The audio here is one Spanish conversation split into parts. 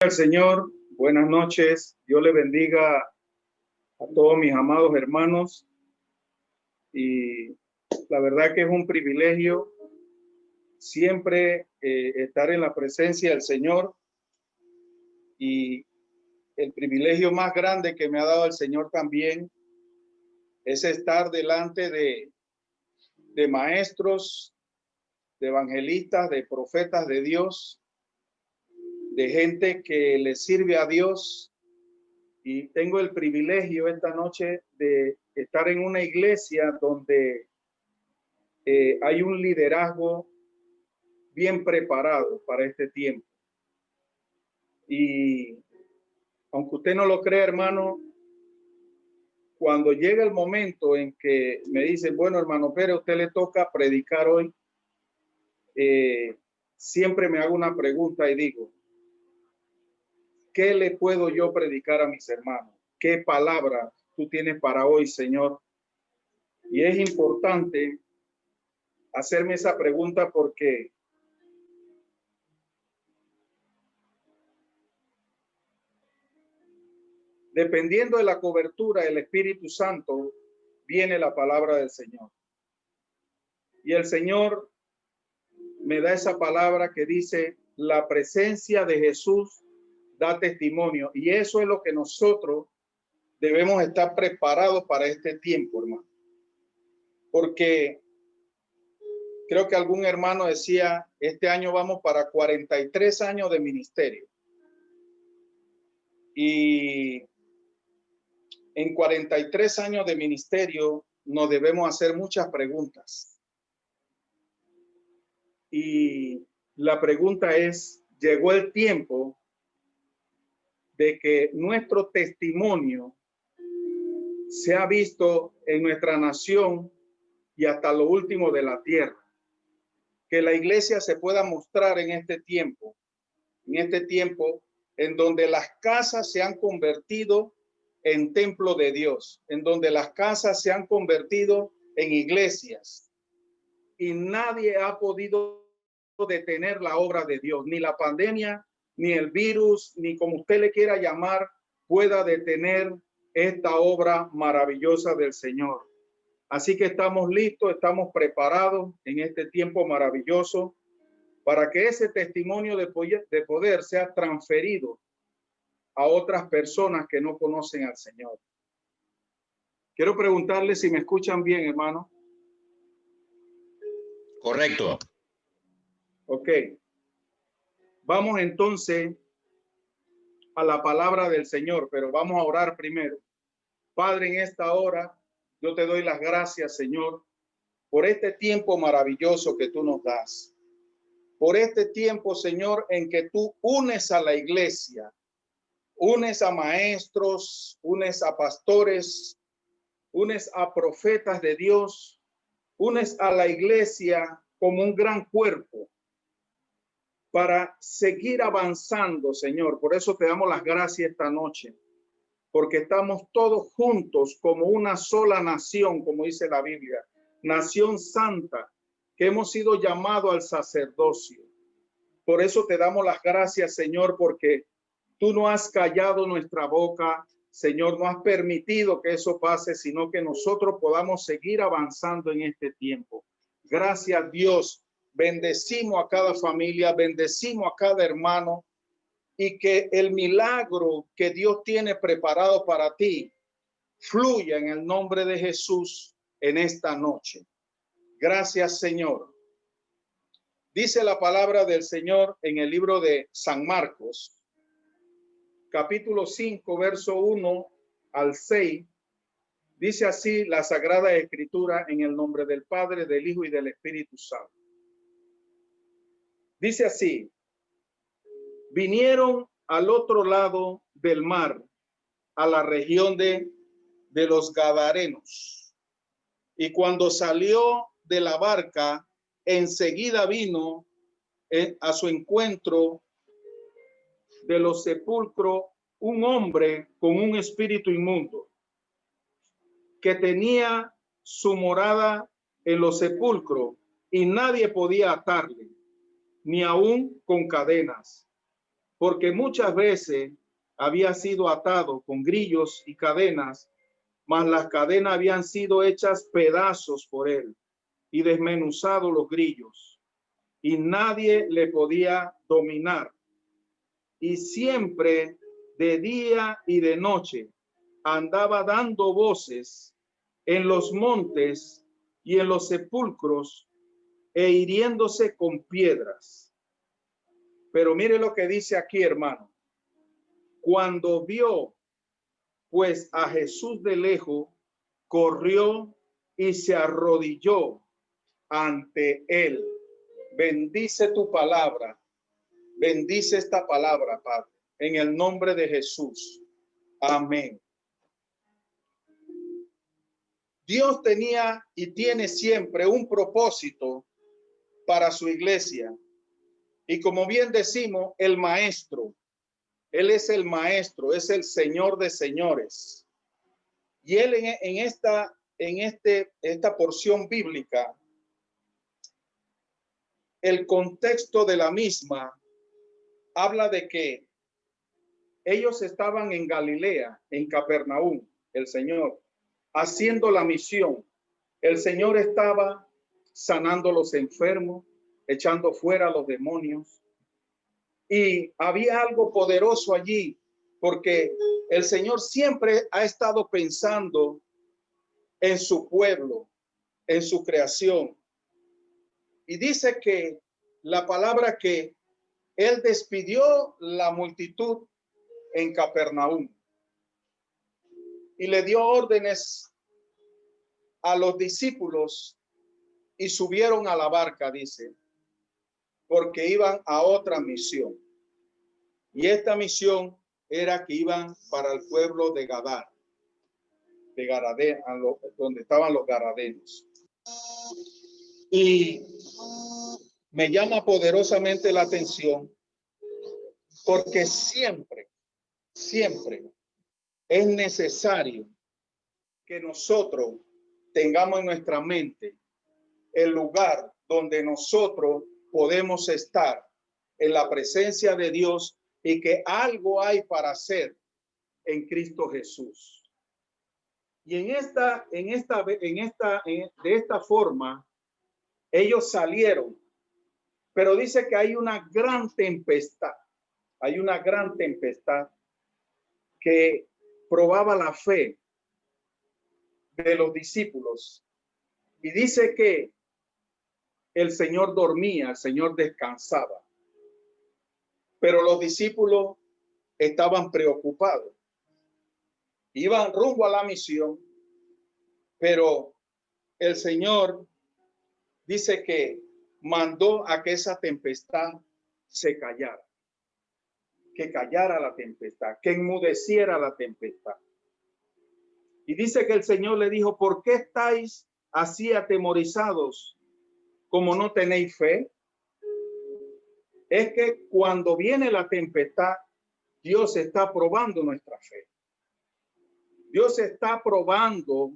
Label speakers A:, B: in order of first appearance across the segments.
A: Al Señor, buenas noches. Dios le bendiga a todos mis amados hermanos. Y la verdad que es un privilegio siempre estar en la presencia del Señor. Y el privilegio más grande que me ha dado el Señor también es estar delante de maestros, de evangelistas, de profetas de Dios, de gente que le sirve a Dios. Y tengo el privilegio esta noche de estar en una iglesia donde hay un liderazgo bien preparado para este tiempo. Y aunque usted no lo crea, hermano, cuando llega el momento en que me dicen, bueno, hermano Pérez, a usted le toca predicar hoy, siempre me hago una pregunta y digo, ¿qué le puedo yo predicar a mis hermanos? ¿Qué palabra tú tienes para hoy, Señor? Y es importante hacerme esa pregunta porque dependiendo de la cobertura del Espíritu Santo, viene la palabra del Señor. Y el Señor me da esa palabra que dice, la presencia de Jesús da testimonio. Y eso es lo que nosotros debemos estar preparados para este tiempo, hermano. Porque creo que algún hermano decía, este año vamos para 43 años de ministerio. Y en 43 años de ministerio nos debemos hacer muchas preguntas. Y la pregunta es, llegó el tiempo de que nuestro testimonio sea visto en nuestra nación y hasta lo último de la tierra. Que la iglesia se pueda mostrar en este tiempo en donde las casas se han convertido en templo de Dios, en donde las casas se han convertido en iglesias y nadie ha podido detener la obra de Dios, ni la pandemia, ni el virus, ni como usted le quiera llamar, pueda detener esta obra maravillosa del Señor. Así que estamos listos, estamos preparados en este tiempo maravilloso para que ese testimonio de poder sea transferido a otras personas que no conocen al Señor. Quiero preguntarle si me escuchan bien, hermano.
B: Correcto.
A: Ok. Vamos entonces a la palabra del Señor, pero vamos a orar primero. Padre, en esta hora yo te doy las gracias, Señor, por este tiempo maravilloso que tú nos das. Por este tiempo, Señor, en que tú unes a la iglesia, unes a maestros, unes a pastores, unes a profetas de Dios, unes a la iglesia como un gran cuerpo para seguir avanzando, Señor. Por eso te damos las gracias esta noche, porque estamos todos juntos como una sola nación, como dice la Biblia, nación santa, que hemos sido llamados al sacerdocio. Por eso te damos las gracias, Señor, porque tú no has callado nuestra boca, Señor, no has permitido que eso pase, sino que nosotros podamos seguir avanzando en este tiempo. Gracias, Dios. Bendecimos a cada familia, bendecimos a cada hermano y que el milagro que Dios tiene preparado para ti fluya en el nombre de Jesús en esta noche. Gracias, Señor. Dice la palabra del Señor en el libro de San Marcos, capítulo 5, verso 1 al 6. Dice así la Sagrada Escritura en el nombre del Padre, del Hijo y del Espíritu Santo. Dice así, vinieron al otro lado del mar, a la región de los Gadarenos. Y cuando salió de la barca, enseguida vino a su encuentro de los sepulcros un hombre con un espíritu inmundo, que tenía su morada en los sepulcros y nadie podía atarle, ni aún con cadenas, porque muchas veces había sido atado con grillos y cadenas, mas las cadenas habían sido hechas pedazos por él y desmenuzado los grillos, y nadie le podía dominar. Y siempre de día y de noche andaba dando voces en los montes y en los sepulcros e hiriéndose con piedras. Pero mire lo que dice aquí, hermano. Cuando vio pues a Jesús de lejos, corrió y se arrodilló ante él. Bendice tu palabra. Bendice esta palabra, Padre, en el nombre de Jesús. Amén. Dios tenía y tiene siempre un propósito para su iglesia. Y como bien decimos, el maestro, él es el maestro, es el Señor de señores. Y él en esta porción bíblica, el contexto de la misma habla de que ellos estaban en Galilea, en Capernaum, el Señor, haciendo la misión. El Señor estaba sanando los enfermos, echando fuera a los demonios. Y había algo poderoso allí, porque el Señor siempre ha estado pensando en su pueblo, en su creación. Y dice que la palabra que él despidió la multitud en Capernaum y le dio órdenes a los discípulos y subieron a la barca, dice, porque iban a otra misión. Y esta misión era que iban para el pueblo de Gadar, de Garadén, donde estaban los garadenos. Y me llama poderosamente la atención porque siempre es necesario que nosotros tengamos en nuestra mente el lugar donde nosotros podemos estar en la presencia de Dios y que algo hay para hacer en Cristo Jesús. Y de esta forma, ellos salieron, pero dice que hay una gran tempestad. Hay una gran tempestad que probaba la fe de los discípulos. Y dice que el Señor dormía, el Señor descansaba. Pero los discípulos estaban preocupados. Iban rumbo a la misión, pero el Señor dice que mandó a que esa tempestad se callara. Que callara la tempestad, que enmudeciera la tempestad. Y dice que el Señor le dijo, ¿por qué estáis así atemorizados como no tenéis fe? Es que cuando viene la tempestad, Dios está probando nuestra fe. Dios está probando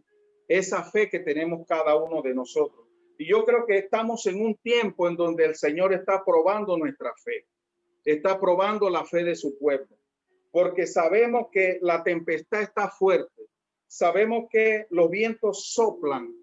A: esa fe que tenemos cada uno de nosotros. Y yo creo que estamos en un tiempo en donde el Señor está probando nuestra fe. Está probando la fe de su pueblo, porque sabemos que la tempestad está fuerte, sabemos que los vientos soplan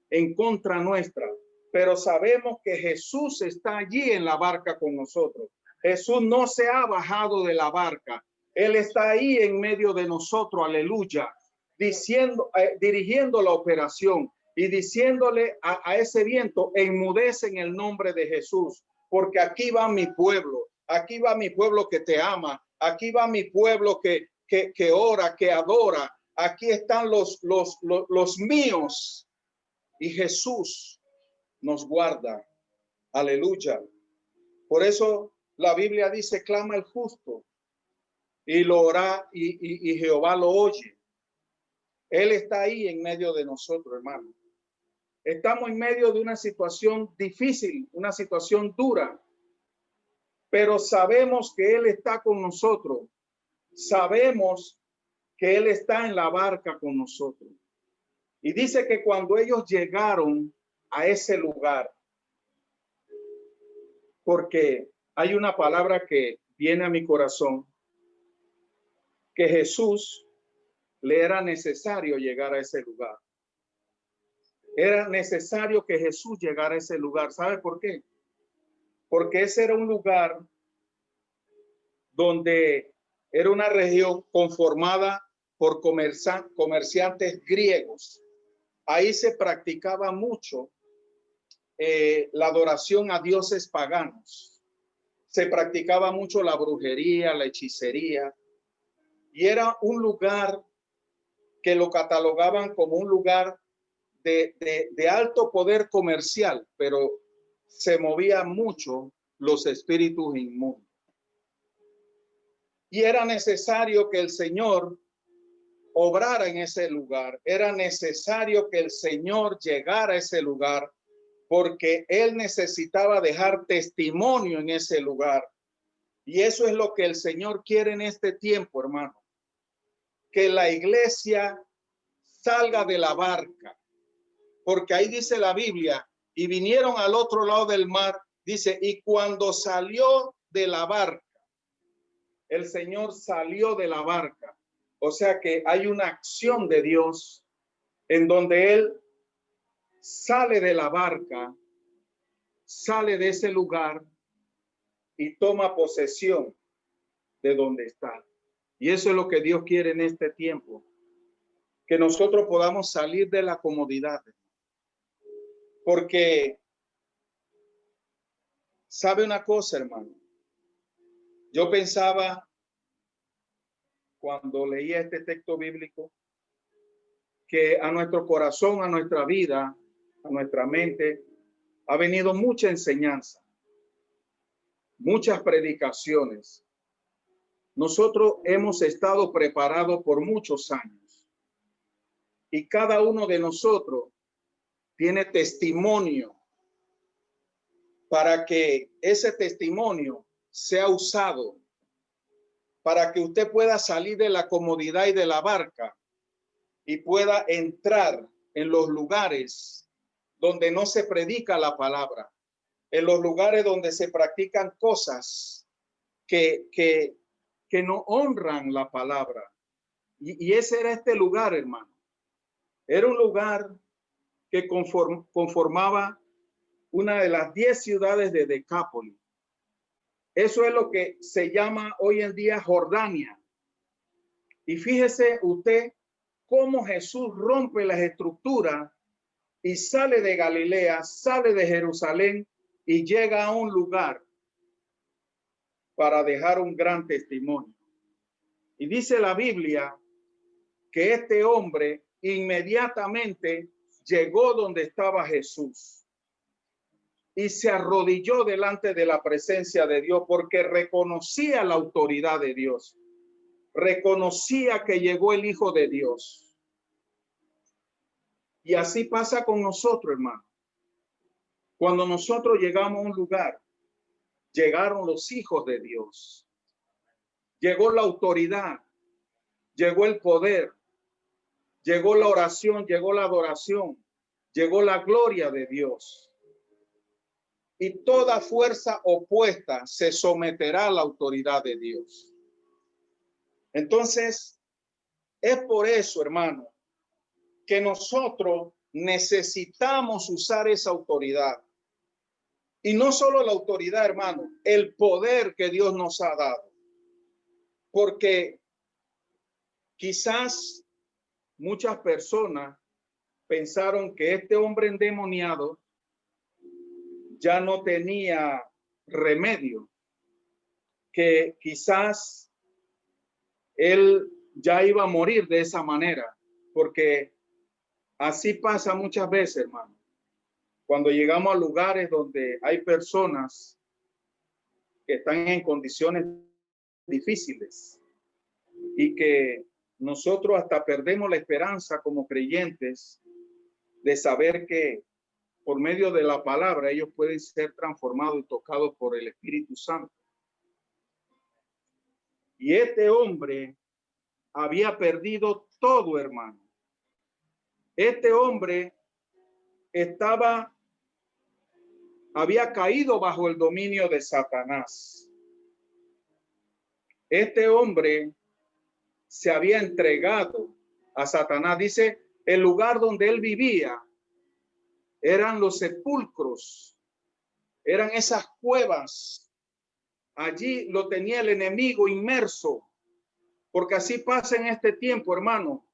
A: en contra nuestra, pero sabemos que Jesús está allí en la barca con nosotros. Jesús no se ha bajado de la barca, él está ahí en medio de nosotros, aleluya, dirigiendo la operación y diciéndole a ese viento, enmudece en el nombre de Jesús, porque aquí va mi pueblo. Aquí va mi pueblo que te ama. Aquí va mi pueblo que ora, que adora. Aquí están los míos. Y Jesús nos guarda. Aleluya. Por eso la Biblia dice, clama el justo y lo ora y Jehová lo oye. Él está ahí en medio de nosotros, hermano. Estamos en medio de una situación difícil, una situación dura. Pero sabemos que Él está con nosotros. Sabemos que Él está en la barca con nosotros. Y dice que cuando ellos llegaron a ese lugar, porque hay una palabra que viene a mi corazón que Jesús le era necesario llegar a ese lugar. Era necesario que Jesús llegara a ese lugar. ¿Sabe por qué? Porque ese era un lugar donde era una región conformada por comerciantes griegos. Ahí se practicaba mucho la adoración a dioses paganos. Se practicaba mucho la brujería, la hechicería. Y era un lugar que lo catalogaban como un lugar de alto poder comercial, pero se movían mucho los espíritus inmundos. Y era necesario que el Señor obrara en ese lugar. Era necesario que el Señor llegara a ese lugar porque Él necesitaba dejar testimonio en ese lugar. Y eso es lo que el Señor quiere en este tiempo, hermano. Que la iglesia salga de la barca. Porque ahí dice la Biblia, y vinieron al otro lado del mar, dice, y cuando salió de la barca, el Señor salió de la barca. O sea que hay una acción de Dios en donde Él sale de la barca, sale de ese lugar y toma posesión de donde está. Y eso es lo que Dios quiere en este tiempo, que nosotros podamos salir de la comodidad. Porque, ¿sabe una cosa, hermano? Yo pensaba cuando leía este texto bíblico que a nuestro corazón, a nuestra vida, a nuestra mente, ha venido mucha enseñanza, muchas predicaciones. Nosotros hemos estado preparados por muchos años y cada uno de nosotros tiene testimonio para que ese testimonio sea usado para que usted pueda salir de la comodidad y de la barca y pueda entrar en los lugares donde no se predica la palabra, en los lugares donde se practican cosas que no honran la palabra. Y ese era este lugar, hermano. Era un lugar que conformaba una de las 10 ciudades de Decápolis. Eso es lo que se llama hoy en día Jordania. Y fíjese usted cómo Jesús rompe las estructuras y sale de Galilea, sale de Jerusalén y llega a un lugar para dejar un gran testimonio. Y dice la Biblia que este hombre inmediatamente llegó donde estaba Jesús y se arrodilló delante de la presencia de Dios porque reconocía la autoridad de Dios, reconocía que llegó el Hijo de Dios. Y así pasa con nosotros, hermano. Cuando nosotros llegamos a un lugar, llegaron los hijos de Dios, llegó la autoridad, llegó el poder, llegó la oración, llegó la adoración, llegó la gloria de Dios. Y toda fuerza opuesta se someterá a la autoridad de Dios. Entonces, es por eso, hermano, que nosotros necesitamos usar esa autoridad. Y no solo la autoridad, hermano, el poder que Dios nos ha dado. Porque quizás muchas personas pensaron que este hombre endemoniado ya no tenía remedio, que quizás él ya iba a morir de esa manera, porque así pasa muchas veces, hermano. Cuando llegamos a lugares donde hay personas que están en condiciones difíciles y que nosotros hasta perdemos la esperanza como creyentes de saber que por medio de la palabra ellos pueden ser transformados y tocados por el Espíritu Santo. Y este hombre había perdido todo, hermano. Este hombre había caído bajo el dominio de Satanás. Este hombre se había entregado a Satanás. Dice, el lugar donde él vivía eran los sepulcros, eran esas cuevas. Allí lo tenía el enemigo inmerso, porque así pasa en este tiempo, hermano.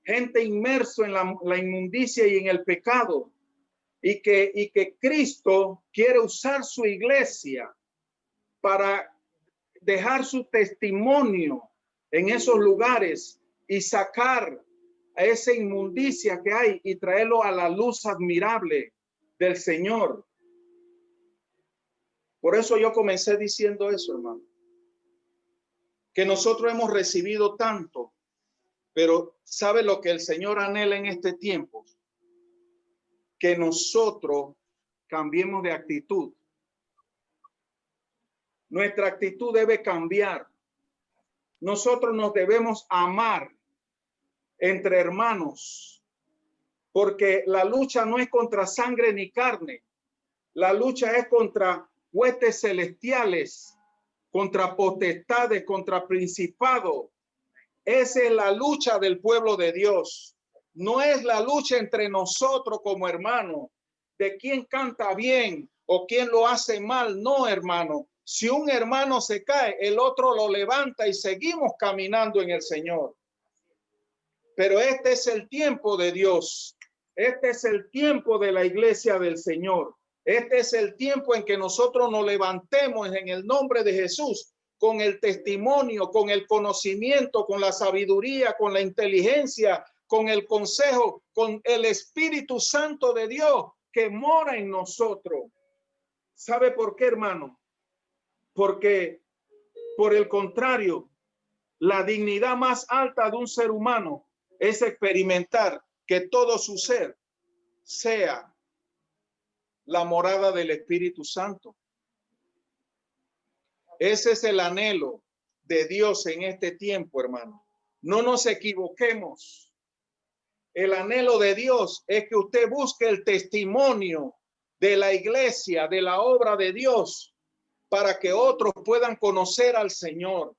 A: Gente inmerso en la inmundicia y en el pecado, y que Cristo quiere usar su iglesia para dejar su testimonio en esos lugares y sacar a esa inmundicia que hay y traerlo a la luz admirable del Señor. Por eso yo comencé diciendo eso, hermano, que nosotros hemos recibido tanto, pero ¿sabe lo que el Señor anhela en este tiempo? Que nosotros cambiemos de actitud. Nuestra actitud debe cambiar. Nosotros nos debemos amar entre hermanos, porque la lucha no es contra sangre ni carne. La lucha es contra huestes celestiales, contra potestades, contra principados. Esa es la lucha del pueblo de Dios. No es la lucha entre nosotros como hermanos, de quién canta bien o quién lo hace mal. No, hermano. Si un hermano se cae, el otro lo levanta y seguimos caminando en el Señor. Pero este es el tiempo de Dios. Este es el tiempo de la iglesia del Señor. Este es el tiempo en que nosotros nos levantemos en el nombre de Jesús, con el testimonio, con el conocimiento, con la sabiduría, con la inteligencia, con el consejo, con el Espíritu Santo de Dios que mora en nosotros. ¿Sabe por qué, hermano? Porque, por el contrario, la dignidad más alta de un ser humano es experimentar que todo su ser sea la morada del Espíritu Santo. Ese es el anhelo de Dios en este tiempo, hermano. No nos equivoquemos. El anhelo de Dios es que usted busque el testimonio de la iglesia, de la obra de Dios, para que otros puedan conocer al Señor.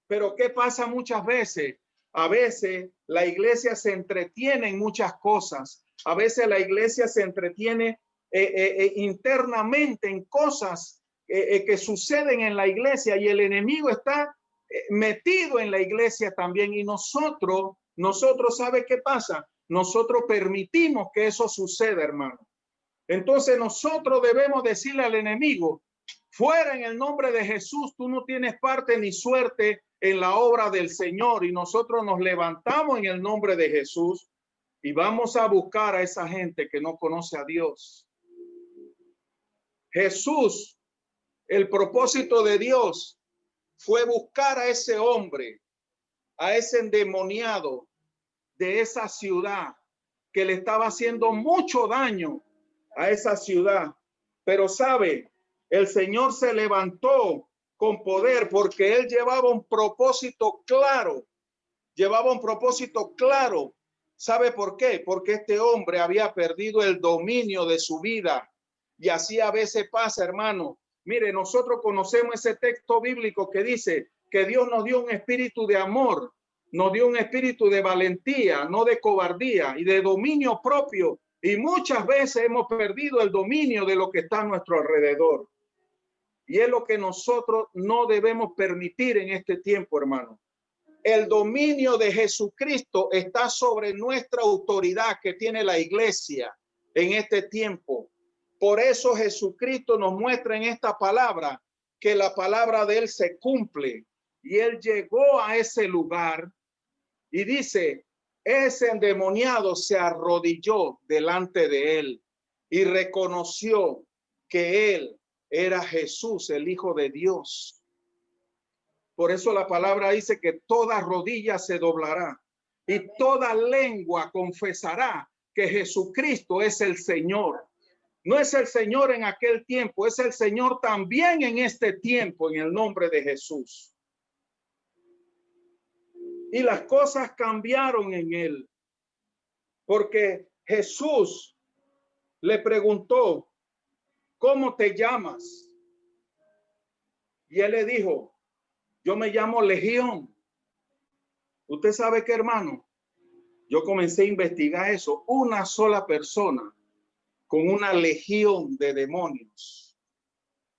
A: Pero ¿qué pasa muchas veces? A veces la iglesia se entretiene en muchas cosas. A veces la iglesia se entretiene internamente en cosas que suceden en la iglesia, y el enemigo está metido en la iglesia también. Y nosotros, ¿sabe qué pasa? Nosotros permitimos que eso suceda, hermano. Entonces nosotros debemos decirle al enemigo, fuera en el nombre de Jesús, tú no tienes parte ni suerte en la obra del Señor. Y nosotros nos levantamos en el nombre de Jesús y vamos a buscar a esa gente que no conoce a Dios. Jesús, el propósito de Dios fue buscar a ese hombre, a ese endemoniado de esa ciudad que le estaba haciendo mucho daño a esa ciudad. Pero sabe, el Señor se levantó con poder porque él llevaba un propósito claro. Llevaba un propósito claro. ¿Sabe por qué? Porque este hombre había perdido el dominio de su vida. Y así a veces pasa, hermano. Mire, nosotros conocemos ese texto bíblico que dice que Dios nos dio un espíritu de amor, nos dio un espíritu de valentía, no de cobardía, y de dominio propio. Y muchas veces hemos perdido el dominio de lo que está a nuestro alrededor. Y es lo que nosotros no debemos permitir en este tiempo, hermano. El dominio de Jesucristo está sobre nuestra autoridad que tiene la iglesia en este tiempo. Por eso Jesucristo nos muestra en esta palabra que la palabra de él se cumple. Y él llegó a ese lugar y dice, ese endemoniado se arrodilló delante de él y reconoció que él era Jesús, el Hijo de Dios. Por eso la palabra dice que toda rodilla se doblará y toda lengua confesará que Jesucristo es el Señor. No es el Señor en aquel tiempo, es el Señor también en este tiempo, en el nombre de Jesús. Y las cosas cambiaron en él, porque Jesús le preguntó, ¿cómo te llamas? Y él le dijo, Yo me llamo Legión. ¿Usted sabe qué, hermano? Yo comencé a investigar eso. Una sola persona con una legión de demonios.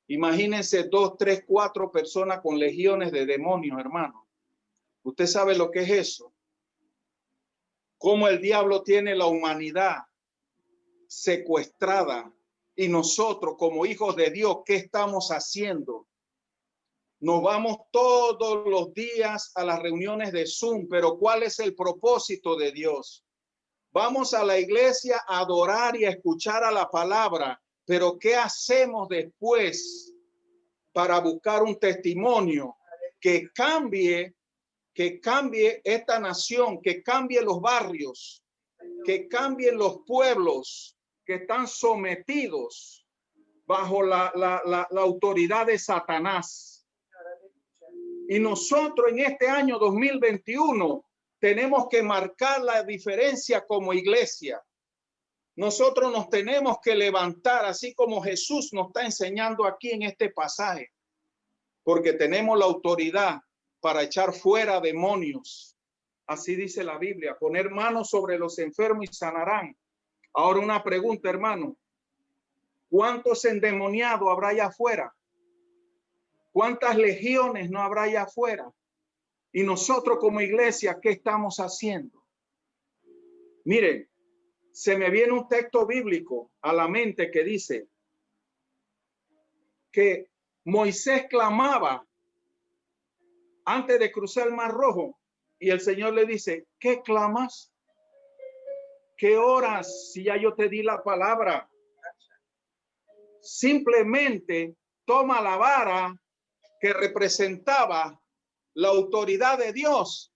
A: Imagínense 2, 3, 4 personas con legiones de demonios, hermano. ¿Usted sabe lo que es eso? Cómo el diablo tiene la humanidad secuestrada y nosotros como hijos de Dios, ¿qué estamos haciendo? Nos vamos todos los días a las reuniones de Zoom, pero ¿cuál es el propósito de Dios? Vamos a la iglesia a adorar y a escuchar a la palabra, pero ¿qué hacemos después para buscar un testimonio que cambie esta nación, que cambie los barrios, que cambien los pueblos que están sometidos bajo la autoridad de Satanás? Y nosotros en este año 2021 tenemos que marcar la diferencia como iglesia. Nosotros nos tenemos que levantar, así como Jesús nos está enseñando aquí en este pasaje, porque tenemos la autoridad para echar fuera demonios. Así dice la Biblia, poner manos sobre los enfermos y sanarán. Ahora una pregunta, hermano. ¿Cuántos endemoniados habrá allá afuera? ¿Cuántas legiones no habrá allá afuera? Y nosotros como iglesia, ¿qué estamos haciendo? Miren, se me viene un texto bíblico a la mente que dice que Moisés clamaba antes de cruzar el Mar Rojo y el Señor le dice, ¿qué clamas? ¿Qué oras si ya yo te di la palabra? Simplemente toma la vara que representaba la autoridad de Dios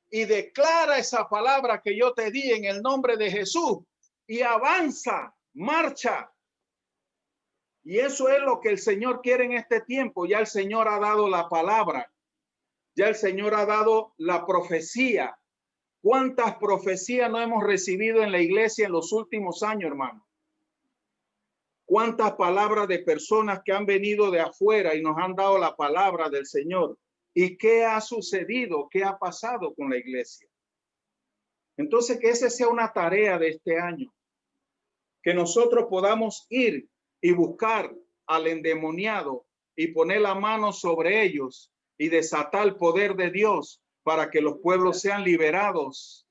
A: y declara esa palabra que yo te di en el nombre de Jesús y avanza, marcha. Y eso es lo que el Señor quiere en este tiempo. Ya el Señor ha dado la palabra, ya el Señor ha dado la profecía. ¿Cuántas profecías no hemos recibido en la iglesia en los últimos años, hermano? ¿Cuántas palabras de personas que han venido de afuera y nos han dado la palabra del Señor? ¿Y qué ha sucedido? ¿Qué ha pasado con la iglesia? Entonces, que esa sea una tarea de este año. Que nosotros podamos ir y buscar al endemoniado y poner la mano sobre ellos y desatar el poder de Dios para que los pueblos sean liberados,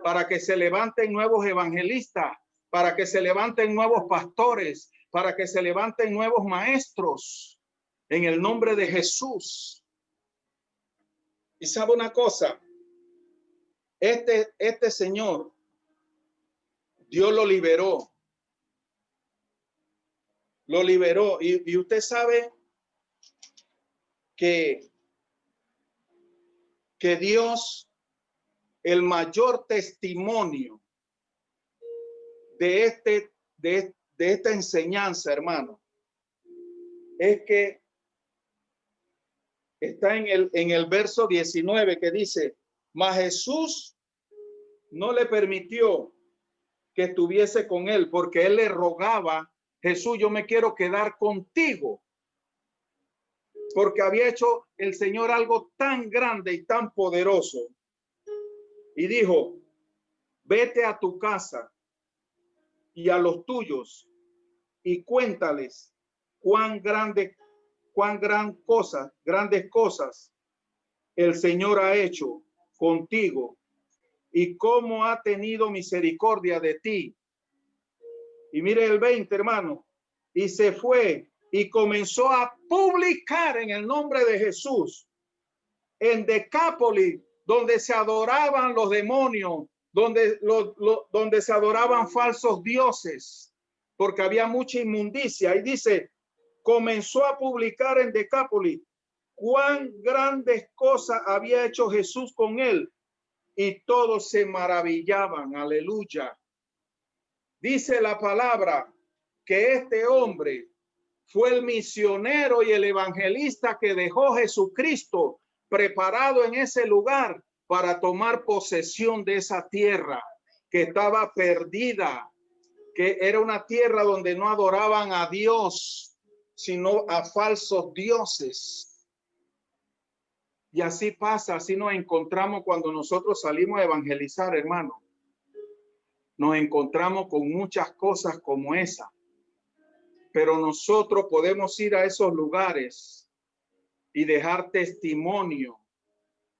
A: para que se levanten nuevos evangelistas, para que se levanten nuevos pastores, para que se levanten nuevos maestros en el nombre de Jesús. Y sabe una cosa, este señor, Dios lo liberó y usted sabe que Dios, el mayor testimonio de esta enseñanza, hermano, es que está en el verso 19 que dice, mas Jesús no le permitió que estuviese con él porque él le rogaba, Jesús, yo me quiero quedar contigo, porque había hecho el Señor algo tan grande y tan poderoso. Y dijo, vete a tu casa y a los tuyos y cuéntales grandes cosas el Señor ha hecho contigo y cómo ha tenido misericordia de ti. Y mire el 20, hermano, y se fue y comenzó a publicar en el nombre de Jesús en Decápolis, donde se adoraban los demonios, donde se adoraban falsos dioses, porque había mucha inmundicia. Y dice, comenzó a publicar en Decápolis cuán grandes cosas había hecho Jesús con él, y todos se maravillaban. Aleluya. Dice la palabra que este hombre fue el misionero y el evangelista que dejó Jesucristo preparado en ese lugar para tomar posesión de esa tierra que estaba perdida, que era una tierra donde no adoraban a Dios, sino a falsos dioses. Y así pasa, así nos encontramos cuando nosotros salimos a evangelizar, hermano. Nos encontramos con muchas cosas como esa. Pero nosotros podemos ir a esos lugares y dejar testimonio,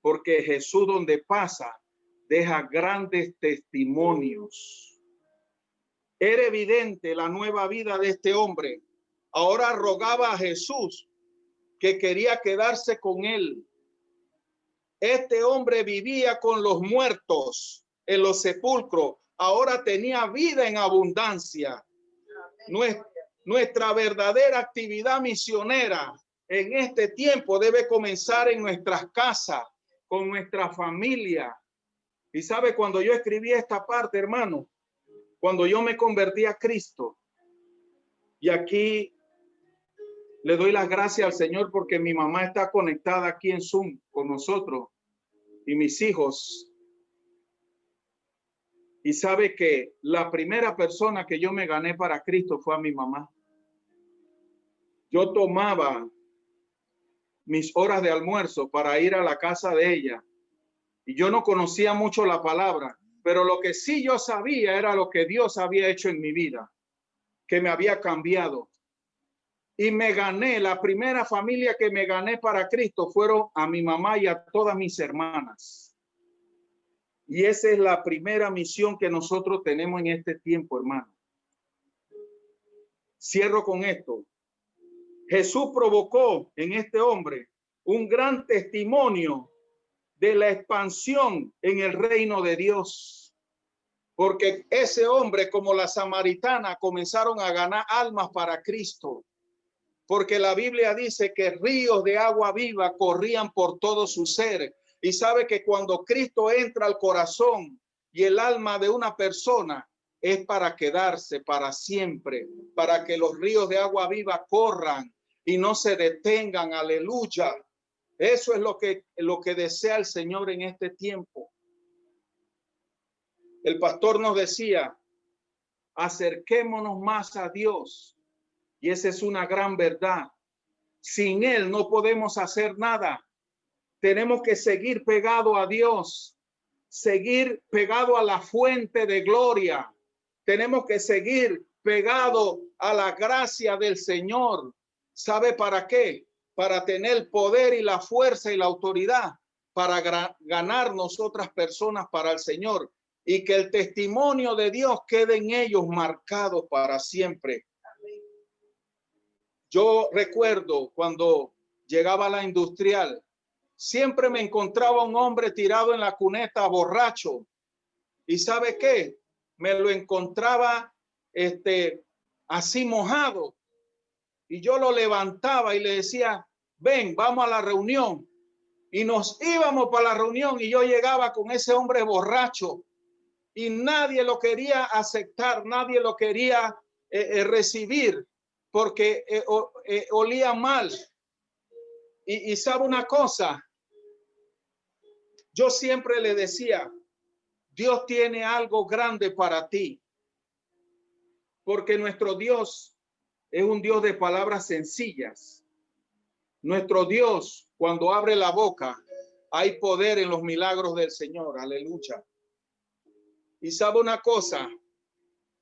A: porque Jesús donde pasa deja grandes testimonios. Era evidente la nueva vida de este hombre. Ahora rogaba a Jesús que quería quedarse con él. Este hombre vivía con los muertos en los sepulcros. Ahora tenía vida en abundancia. Nuestra verdadera actividad misionera en este tiempo debe comenzar en nuestras casas, con nuestra familia. Y sabe, cuando yo escribí esta parte, hermano, cuando yo me convertí a Cristo, y aquí le doy las gracias al Señor porque mi mamá está conectada aquí en Zoom con nosotros y mis hijos. Y sabe que la primera persona que yo me gané para Cristo fue a mi mamá. Yo tomaba mis horas de almuerzo para ir a la casa de ella. Y yo no conocía mucho la palabra, pero lo que sí yo sabía era lo que Dios había hecho en mi vida, que me había cambiado. Y me gané, la primera familia que me gané para Cristo fueron a mi mamá y a todas mis hermanas. Y esa es la primera misión que nosotros tenemos en este tiempo, hermano. Cierro con esto. Jesús provocó en este hombre un gran testimonio de la expansión en el reino de Dios. Porque ese hombre, como la samaritana, comenzaron a ganar almas para Cristo. Porque la Biblia dice que ríos de agua viva corrían por todo su ser. Y sabe que cuando Cristo entra al corazón y el alma de una persona, es para quedarse para siempre, para que los ríos de agua viva corran y no se detengan. Aleluya. Eso es lo que desea el Señor en este tiempo. El pastor nos decía, acerquémonos más a Dios. Y esa es una gran verdad. Sin Él no podemos hacer nada. Tenemos que seguir pegado a Dios, seguir pegado a la fuente de gloria. Tenemos que seguir pegado a la gracia del Señor. ¿Sabe para qué? Para tener poder y la fuerza y la autoridad para ganarnos otras personas para el Señor y que el testimonio de Dios quede en ellos marcado para siempre. Yo recuerdo cuando llegaba a la industrial, siempre me encontraba un hombre tirado en la cuneta borracho. ¿Y sabe qué? Me lo encontraba así mojado. Y yo lo levantaba y le decía, ven, vamos a la reunión. Y nos íbamos para la reunión y yo llegaba con ese hombre borracho y nadie lo quería aceptar, nadie lo quería recibir porque olía mal. Y sabe una cosa, yo siempre le decía, Dios tiene algo grande para ti, porque nuestro Dios es un Dios de palabras sencillas. Nuestro Dios, cuando abre la boca, hay poder en los milagros del Señor. Aleluya. Y sabe una cosa,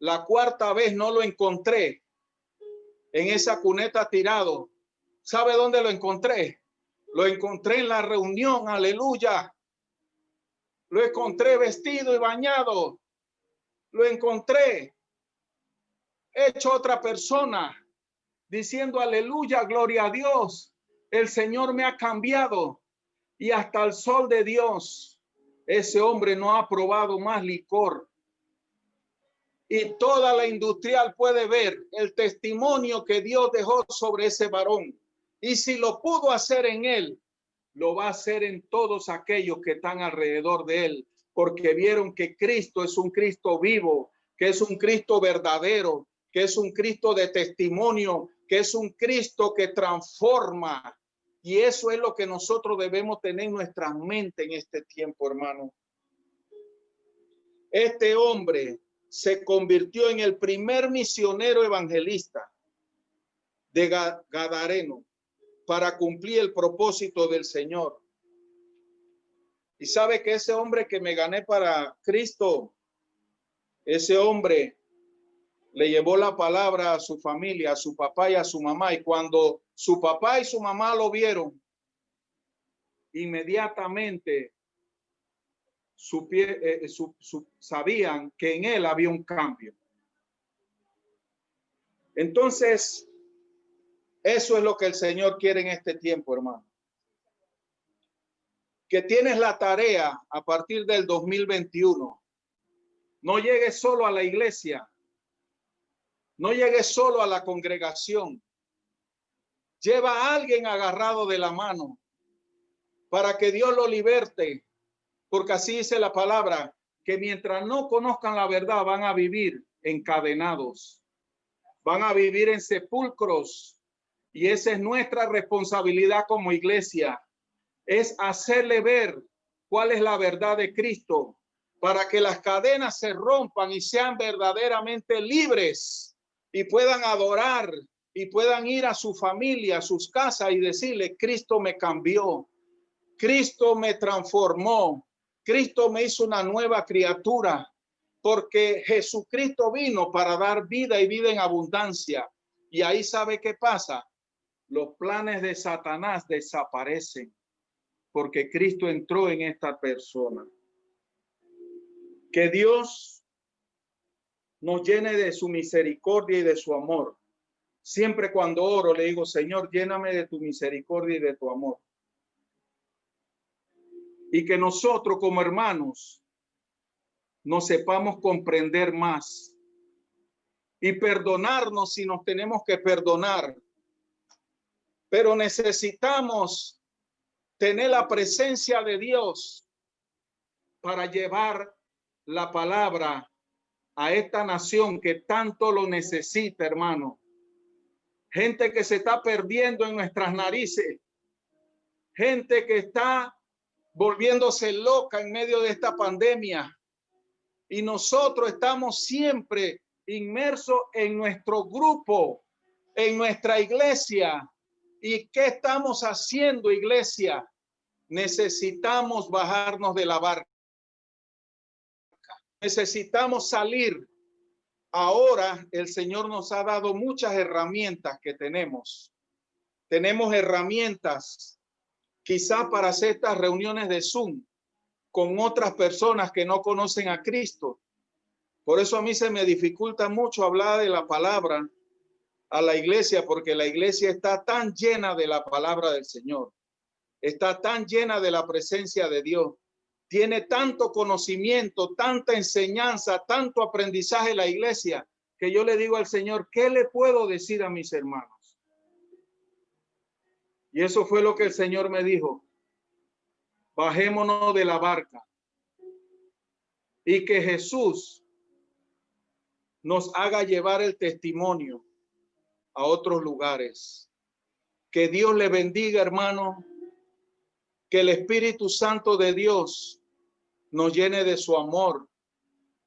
A: la cuarta vez no lo encontré en esa cuneta tirado. ¿Sabe dónde lo encontré? Lo encontré en la reunión. Aleluya. Lo encontré vestido y bañado. Lo encontré hecho otra persona, diciendo aleluya, gloria a Dios. El Señor me ha cambiado. Y hasta el sol de Dios, ese hombre no ha probado más licor. Y toda la industrial puede ver el testimonio que Dios dejó sobre ese varón. Y si lo pudo hacer en él, lo va a hacer en todos aquellos que están alrededor de él, porque vieron que Cristo es un Cristo vivo, que es un Cristo verdadero, que es un Cristo de testimonio, que es un Cristo que transforma. Y eso es lo que nosotros debemos tener en nuestra mente en este tiempo, hermano. Este hombre se convirtió en el primer misionero evangelista de Gadareno para cumplir el propósito del Señor. Y sabe que ese hombre que me gané para Cristo, ese hombre le llevó la palabra a su familia, a su papá y a su mamá. Y cuando su papá y su mamá lo vieron, inmediatamente sabían que en él había un cambio. Entonces, eso es lo que el Señor quiere en este tiempo, hermano. Que tienes la tarea a partir del 2021. No llegues solo a la iglesia. No llegues solo a la congregación. Lleva a alguien agarrado de la mano para que Dios lo liberte. Porque así dice la palabra, que mientras no conozcan la verdad van a vivir encadenados. Van a vivir en sepulcros. Y esa es nuestra responsabilidad como iglesia. Es hacerle ver cuál es la verdad de Cristo para que las cadenas se rompan y sean verdaderamente libres y puedan adorar y puedan ir a su familia, a sus casas y decirle, Cristo me cambió, Cristo me transformó, Cristo me hizo una nueva criatura, porque Jesucristo vino para dar vida y vida en abundancia. Y ahí sabe qué pasa. Los planes de Satanás desaparecen porque Cristo entró en esta persona. Que Dios nos llene de su misericordia y de su amor. Siempre cuando oro le digo, Señor, lléname de tu misericordia y de tu amor. Y que nosotros como hermanos nos sepamos comprender más y perdonarnos si nos tenemos que perdonar. Pero necesitamos tener la presencia de Dios para llevar la palabra a esta nación que tanto lo necesita, hermano. Gente que se está perdiendo en nuestras narices. Gente que está volviéndose loca en medio de esta pandemia. Y nosotros estamos siempre inmersos en nuestro grupo, en nuestra iglesia. ¿Y qué estamos haciendo, iglesia? Necesitamos bajarnos de la barca. Necesitamos salir. Ahora el Señor nos ha dado muchas herramientas que tenemos. Tenemos herramientas quizá para hacer estas reuniones de Zoom con otras personas que no conocen a Cristo. Por eso a mí se me dificulta mucho hablar de la palabra a la iglesia, porque la iglesia está tan llena de la palabra del Señor. Está tan llena de la presencia de Dios. Tiene tanto conocimiento, tanta enseñanza, tanto aprendizaje la iglesia, que yo le digo al Señor, ¿qué le puedo decir a mis hermanos? Y eso fue lo que el Señor me dijo. Bajémonos de la barca y que Jesús nos haga llevar el testimonio a otros lugares. Que Dios le bendiga, hermano. Que el Espíritu Santo de Dios nos llene de su amor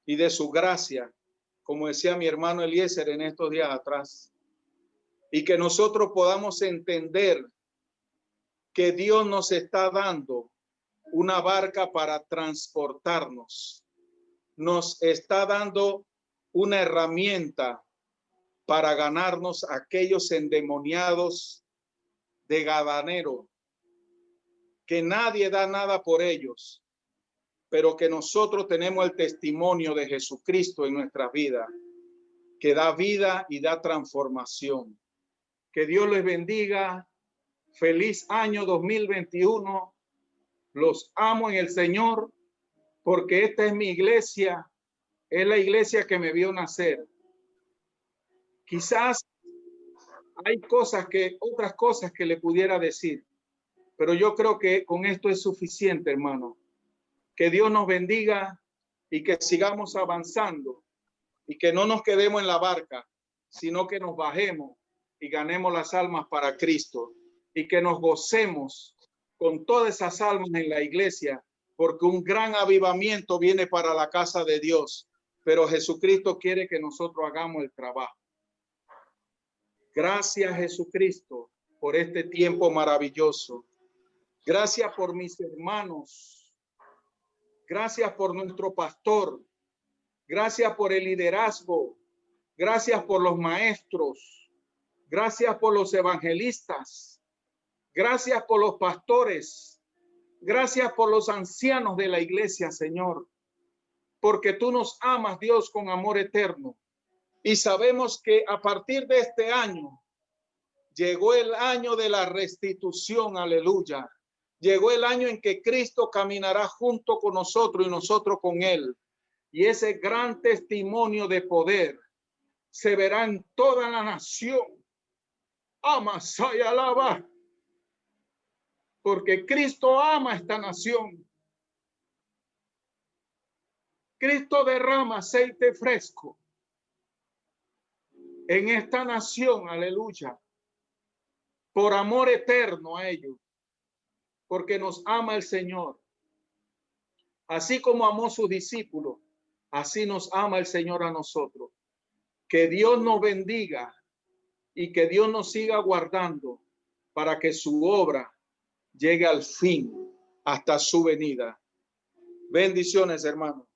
A: y de su gracia, como decía mi hermano Eliezer en estos días atrás. Y que nosotros podamos entender que Dios nos está dando una barca para transportarnos. Nos está dando una herramienta para ganarnos a aquellos endemoniados de Gadanero, que nadie da nada por ellos, pero que nosotros tenemos el testimonio de Jesucristo en nuestra vida, que da vida y da transformación. Que Dios les bendiga. Feliz año 2021. Los amo en el Señor, porque esta es mi iglesia, es la iglesia que me vio nacer. Quizás hay otras cosas que le pudiera decir, pero yo creo que con esto es suficiente, hermano. Que Dios nos bendiga y que sigamos avanzando y que no nos quedemos en la barca, sino que nos bajemos y ganemos las almas para Cristo y que nos gocemos con todas esas almas en la iglesia, porque un gran avivamiento viene para la casa de Dios, pero Jesucristo quiere que nosotros hagamos el trabajo. Gracias, Jesucristo, por este tiempo maravilloso. Gracias por mis hermanos Gracias por nuestro pastor. Gracias por el liderazgo. Gracias por los maestros. Gracias por los evangelistas. Gracias por los pastores. Gracias por los ancianos de la iglesia, Señor. Porque tú nos amas, Dios, con amor eterno. Y sabemos que a partir de este año llegó el año de la restitución. Aleluya. Llegó el año en que Cristo caminará junto con nosotros y nosotros con él. Y ese gran testimonio de poder se verá en toda la nación. Amasa y alaba. Porque Cristo ama esta nación. Cristo derrama aceite fresco en esta nación. Aleluya. Por amor eterno a ellos. Porque nos ama el Señor. Así como amó a sus discípulos, así nos ama el Señor a nosotros. Que Dios nos bendiga y que Dios nos siga guardando para que su obra llegue al fin hasta su venida. Bendiciones, hermanos.